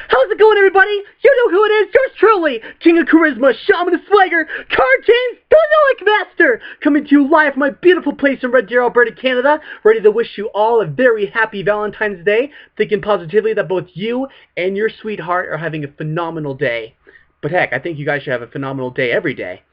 How's it going, everybody? You know who it is, yours truly, King of Charisma, Shaman of Swagger, Card James, the Noik Master, coming to you live from my beautiful place in Red Deer, Alberta, Canada, ready to wish you all a very happy Valentine's Day, thinking positively that both you and your sweetheart are having a phenomenal day. But heck, I think you guys should have a phenomenal day every day.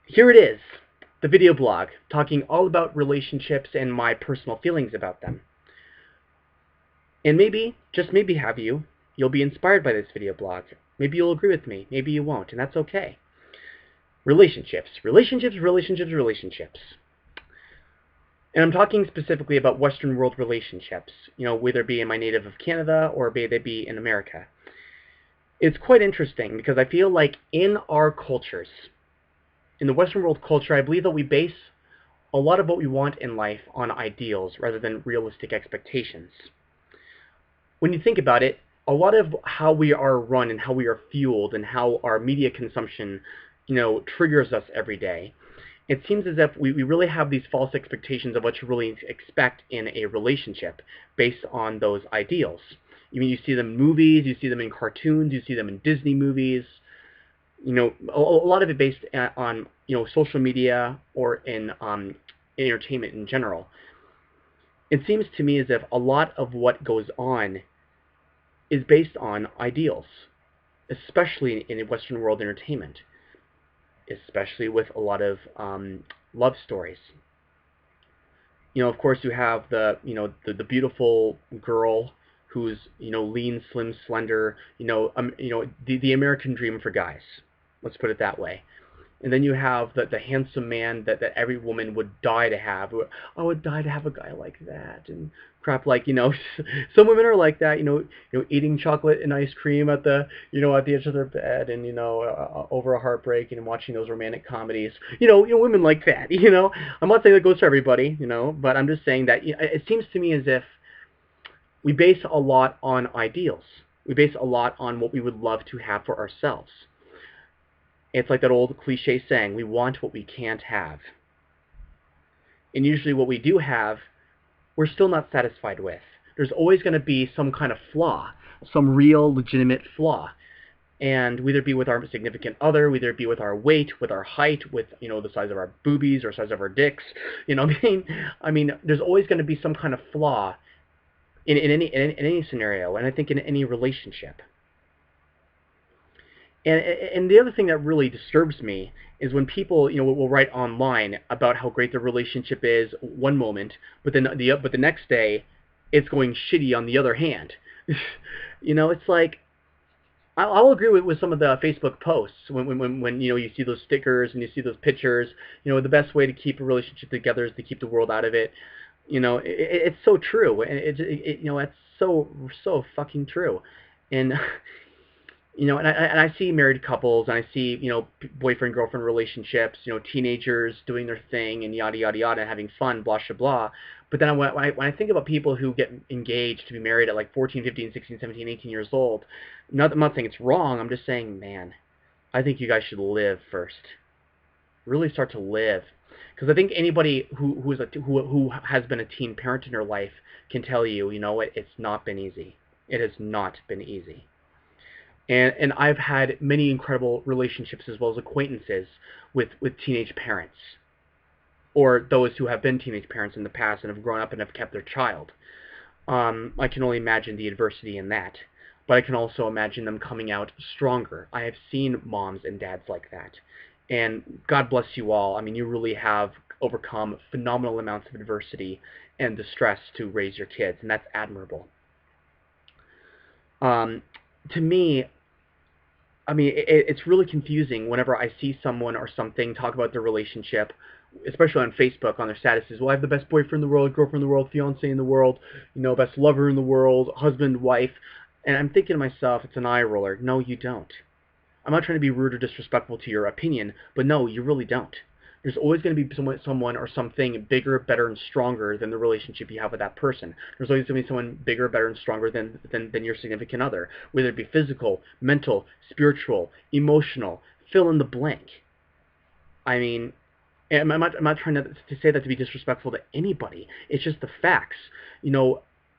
Here it is, the video blog, talking all about relationships and my personal feelings about them. And maybe, just maybe you'll be inspired by this video blog. Maybe you'll agree with me, maybe you won't, and that's okay. Relationships. And I'm talking specifically about Western world relationships, whether it be in my native of Canada or whether it be in America. It's quite interesting because I feel like in our cultures, in the Western world culture, I believe that we base a lot of what we want in life on ideals rather than realistic expectations. When you think about it, a lot of how we are run and how we are fueled and how our media consumption, triggers us every day. It seems as if we really have these false expectations of what you really expect in a relationship based on those ideals. You see them in movies, you see them in cartoons, you see them in Disney movies. A lot of it based on social media or in entertainment in general. It seems to me as if a lot of what goes on is based on ideals, especially in Western world entertainment, especially with a lot of love stories. Of course, you have the beautiful girl who's lean, slim, slender, the American dream for guys. Let's put it that way. And then you have the handsome man that every woman would die to have. I would die to have a guy like that, and crap like, some women are like that, eating chocolate and ice cream at the edge of their bed, and over a heartbreak, and watching those romantic comedies. Women like that. I'm not saying that goes for everybody, but I'm just saying that it seems to me as if we base a lot on ideals. We base a lot on what we would love to have for ourselves. It's like that old cliche saying, we want what we can't have. And usually what we do have, we're still not satisfied with. There's always going to be some kind of flaw, some real legitimate flaw. And whether it be with our significant other, whether it be with our weight, with our height, with the size of our boobies or size of our dicks, I mean, there's always going to be some kind of flaw in any scenario, and I think in any relationship. And the other thing that really disturbs me is when people, will write online about how great their relationship is one moment, but then the next day, it's going shitty on the other hand. It's like, I'll agree with some of the Facebook posts when you see those stickers and you see those pictures. The best way to keep a relationship together is to keep the world out of it. It's so true, and it's so fucking true, and. And I see married couples, and I see, boyfriend-girlfriend relationships, teenagers doing their thing, and yada, yada, yada, having fun, blah, blah, blah. But then when I think about people who get engaged to be married at like 14, 15, 16, 17, 18 years old, I'm not saying it's wrong, I'm just saying, man, I think you guys should live first. Really start to live. Because I think anybody who has been a teen parent in their life can tell you, it's not been easy. It has not been easy. And I've had many incredible relationships as well as acquaintances with teenage parents, or those who have been teenage parents in the past and have grown up and have kept their child. I can only imagine the adversity in that, but I can also imagine them coming out stronger. I have seen moms and dads like that, and God bless you all. I mean, you really have overcome phenomenal amounts of adversity and distress to raise your kids, and that's admirable. To me, I mean, it's really confusing whenever I see someone or something talk about their relationship, especially on Facebook, on their statuses. Well, I have the best boyfriend in the world, girlfriend in the world, fiance in the world, best lover in the world, husband, wife. And I'm thinking to myself, it's an eye roller. No, you don't. I'm not trying to be rude or disrespectful to your opinion, but no, you really don't. There's always going to be someone or something bigger, better, and stronger than the relationship you have with that person. There's always going to be someone bigger, better, and stronger than your significant other, whether it be physical, mental, spiritual, emotional, fill in the blank. I mean, I'm not trying to say that to be disrespectful to anybody. It's just the facts.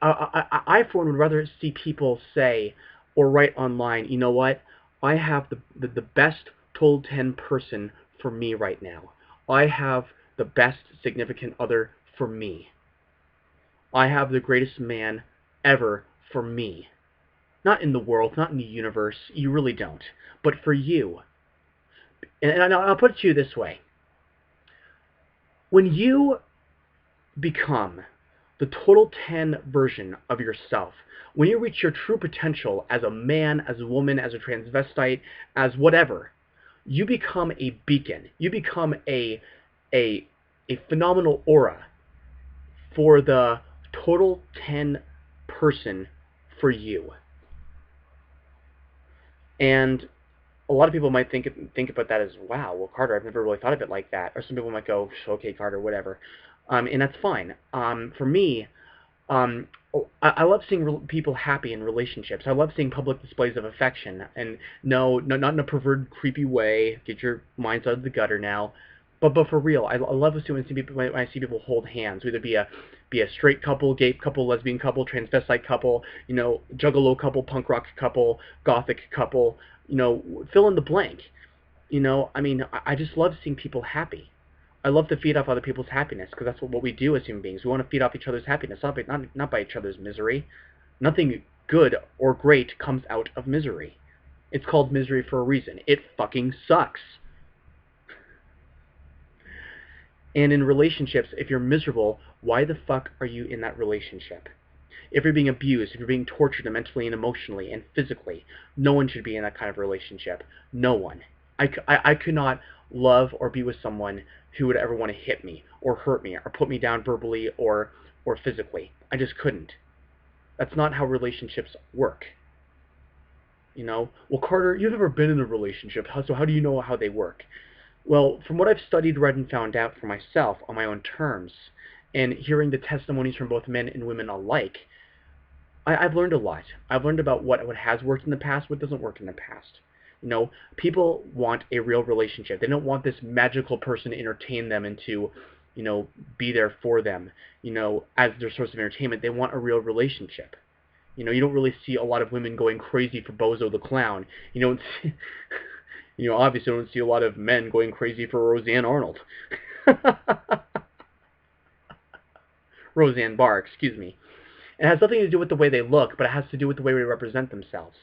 for one, would rather see people say or write online, you know what, I have the best total 10 person for me right now. I have the best significant other for me. I have the greatest man ever for me. Not in the world, not in the universe, you really don't. But for you. And I'll put it to you this way. When you become the total 10 version of yourself, when you reach your true potential as a man, as a woman, as a transvestite, as whatever, you become a beacon. You become a phenomenal aura for the total 10 person for you. And a lot of people might think about that as, wow, well, Carter, I've never really thought of it like that. Or some people might go, okay, Carter, whatever. And that's fine. For me, I love seeing people happy in relationships. I love seeing public displays of affection. And no, not in a perverted, creepy way. Get your minds out of the gutter now. But for real, I love when I see people hold hands, whether it be a straight couple, gay couple, lesbian couple, transvestite couple, juggalo couple, punk rock couple, gothic couple, fill in the blank. I mean, I just love seeing people happy. I love to feed off other people's happiness because that's what we do as human beings. We want to feed off each other's happiness, not by each other's misery. Nothing good or great comes out of misery. It's called misery for a reason. It fucking sucks. And in relationships, if you're miserable, why the fuck are you in that relationship? If you're being abused, if you're being tortured mentally and emotionally and physically, no one should be in that kind of relationship. No one. I could not love or be with someone who would ever want to hit me or hurt me or put me down verbally or physically. I just couldn't. That's not how relationships work. Well, Carter, you've never been in a relationship, so how do you know how they work? Well, from what I've studied, read, and found out for myself on my own terms, and hearing the testimonies from both men and women alike, I've learned a lot. I've learned about what has worked in the past, what doesn't work in the past. People want a real relationship. They don't want this magical person to entertain them and to, be there for them, as their source of entertainment. They want a real relationship. You don't really see a lot of women going crazy for Bozo the Clown. You don't see, obviously don't see a lot of men going crazy for Roseanne Arnold. Roseanne Barr, excuse me. It has nothing to do with the way they look, but it has to do with the way they represent themselves.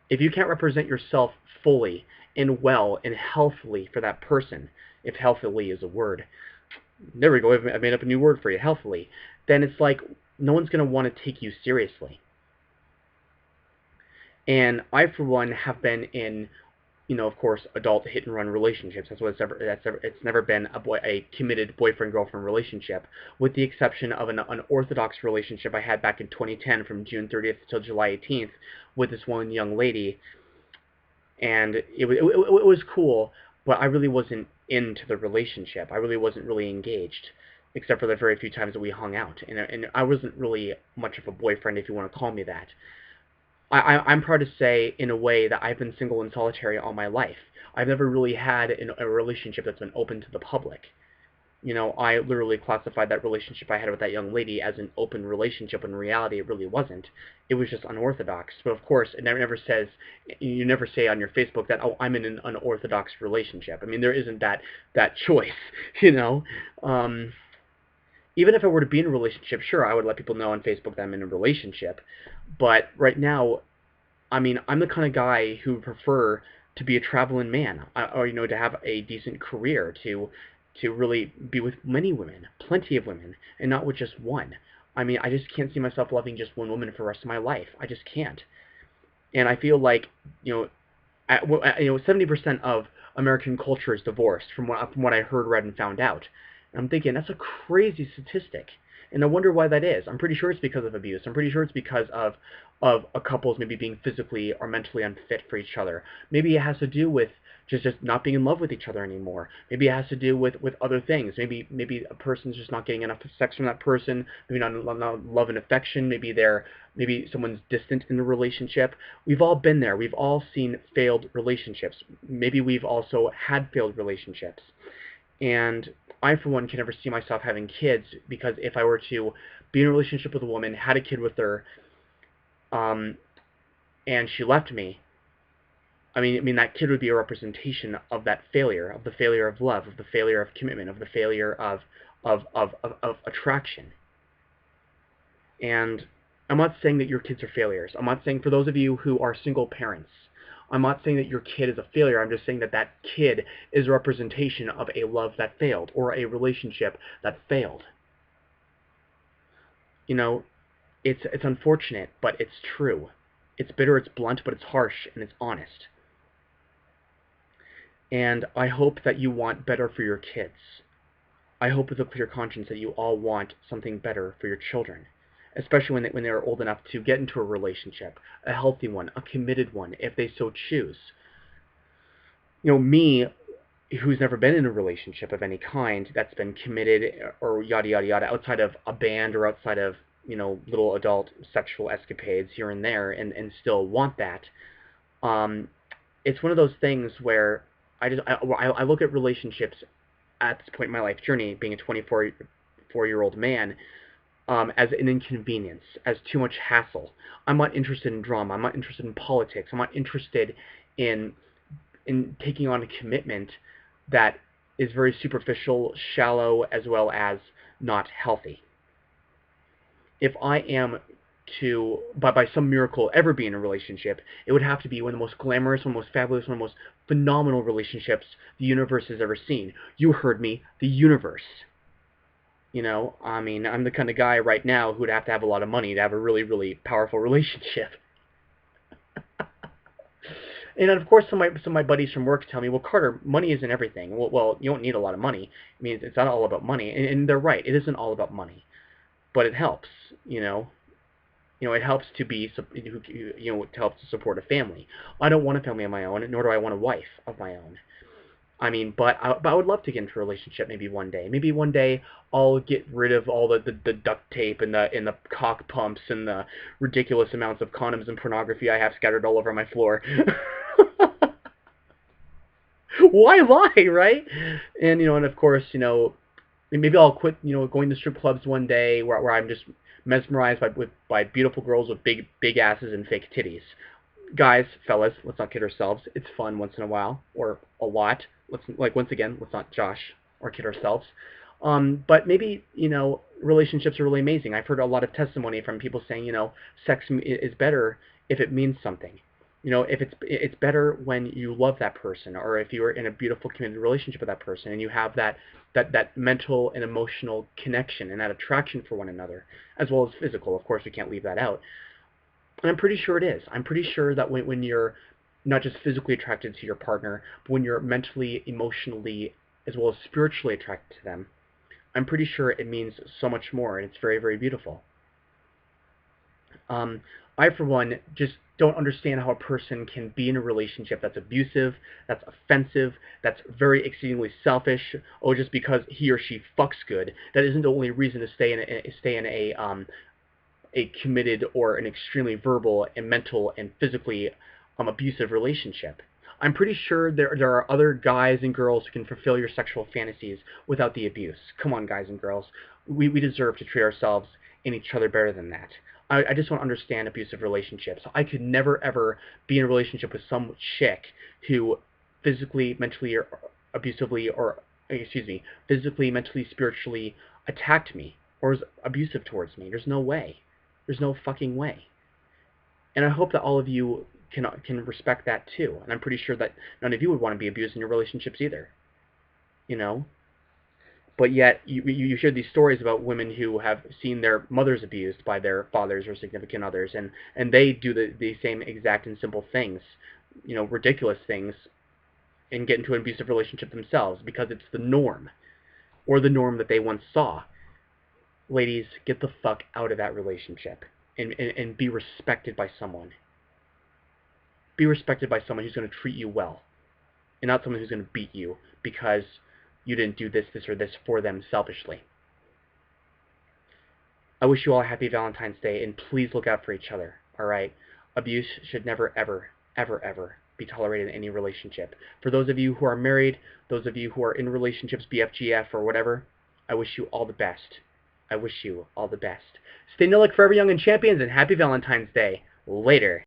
If you can't represent yourself fully and well and healthily for that person, if healthily is a word, there we go, I've made up a new word for you, healthily, then it's like no one's going to want to take you seriously. And I, for one, have been in, of course, adult hit-and-run relationships. It's never been a committed boyfriend-girlfriend relationship, with the exception of an unorthodox relationship I had back in 2010 from June 30th till July 18th with this one young lady. And it was cool, but I really wasn't into the relationship. I really wasn't really engaged, except for the very few times that we hung out. And I wasn't really much of a boyfriend, if you want to call me that. I'm proud to say, in a way, that I've been single and solitary all my life. I've never really had a relationship that's been open to the public. I literally classified that relationship I had with that young lady as an open relationship, when in reality it really wasn't. It was just unorthodox. But of course, it never says, you never say on your Facebook that, oh, I'm in an unorthodox relationship. I mean, there isn't that choice, Even if I were to be in a relationship, sure, I would let people know on Facebook that I'm in a relationship. But right now, I mean, I'm the kind of guy who would prefer to be a traveling man, or to have a decent career, to really be with many women, plenty of women, and not with just one. I mean, I just can't see myself loving just one woman for the rest of my life. I just can't. And I feel like, 70% of American culture is divorced, from what I heard, read, and found out. And I'm thinking, that's a crazy statistic. And I wonder why that is. I'm pretty sure it's because of abuse. I'm pretty sure it's because of a couple's maybe being physically or mentally unfit for each other. Maybe it has to do with just not being in love with each other anymore. Maybe it has to do with other things. Maybe a person's just not getting enough sex from that person. Maybe not love and affection. Maybe someone's distant in the relationship. We've all been there. We've all seen failed relationships. Maybe we've also had failed relationships. And I, for one, can never see myself having kids, because if I were to be in a relationship with a woman, had a kid with her, and she left me, I mean that kid would be a representation of that failure, of the failure of love, of the failure of commitment, of the failure of attraction. And I'm not saying that your kids are failures. I'm not saying, for those of you who are single parents, I'm not saying that your kid is a failure. I'm just saying that that kid is a representation of a love that failed, or a relationship that failed. You know, it's unfortunate, but it's true. It's bitter, it's blunt, but it's harsh, and it's honest. And I hope that you want better for your kids. I hope with a clear conscience that you all want something better for your children, especially when they are old enough to get into a relationship, a healthy one, a committed one, if they so choose. You know, me, who's never been in a relationship of any kind that's been committed or yada yada yada, outside of a band or outside of, you know, little adult sexual escapades here and there, and still want that, it's one of those things where I look at relationships at this point in my life journey, being a 24-year-old man, as an inconvenience, as too much hassle. I'm not interested in drama. I'm not interested in politics. I'm not interested in taking on a commitment that is very superficial, shallow, as well as not healthy. If I am to, by some miracle, ever be in a relationship, it would have to be one of the most glamorous, one of the most fabulous, one of the most phenomenal relationships the universe has ever seen. You heard me, the universe. You know, I mean, I'm the kind of guy right now who would have to have a lot of money to have a really, really powerful relationship. And of course, some of my buddies from work tell me, well, Carter, money isn't everything. Well, you don't need a lot of money. I mean, it's not all about money. And they're right. It isn't all about money. But it helps, you know. It helps to be, it helps to support a family. I don't want a family of my own, nor do I want a wife of my own. I mean, but I would love to get into a relationship maybe one day. Maybe one day I'll get rid of all the duct tape and the cock pumps and the ridiculous amounts of condoms and pornography I have scattered all over my floor. Why lie, right? And and of course, maybe I'll quit, going to strip clubs one day where I'm just mesmerized by beautiful girls with big asses and fake titties. Guys, fellas, let's not kid ourselves. It's fun once in a while, or a lot. Once again, let's not josh or kid ourselves. But maybe, relationships are really amazing. I've heard a lot of testimony from people saying, sex is better if it means something. If it's better when you love that person, or if you are in a beautiful committed relationship with that person, and you have that mental and emotional connection and that attraction for one another, as well as physical. Of course, we can't leave that out. And I'm pretty sure it is. I'm pretty sure that when you're not just physically attracted to your partner, but when you're mentally, emotionally, as well as spiritually attracted to them, I'm pretty sure it means so much more, and it's very, very beautiful. I, for one, just don't understand how a person can be in a relationship that's abusive, that's offensive, that's very exceedingly selfish, or just because he or she fucks good. That isn't the only reason to stay in a committed or an extremely verbal and mental and physically abusive relationship. I'm pretty sure there are other guys and girls who can fulfill your sexual fantasies without the abuse. Come on, guys and girls. We deserve to treat ourselves and each other better than that. I just don't understand abusive relationships. I could never, ever be in a relationship with some chick who physically, mentally, or abusively, physically, mentally, spiritually attacked me or was abusive towards me. There's no way. There's no fucking way. And I hope that all of you can respect that too. And I'm pretty sure that none of you would want to be abused in your relationships either. But yet, you hear these stories about women who have seen their mothers abused by their fathers or significant others, and they do the same exact and simple things, ridiculous things, and get into an abusive relationship themselves because it's the norm, or the norm that they once saw. Ladies, get the fuck out of that relationship and be respected by someone. Be respected by someone who's going to treat you well, and not someone who's going to beat you because you didn't do this, or this for them selfishly. I wish you all a happy Valentine's Day, and please look out for each other, alright? Abuse should never, ever, ever, ever be tolerated in any relationship. For those of you who are married, those of you who are in relationships, BFGF or whatever, I wish you all the best. I wish you all the best. Stay Nillik forever young and champions, and happy Valentine's Day. Later.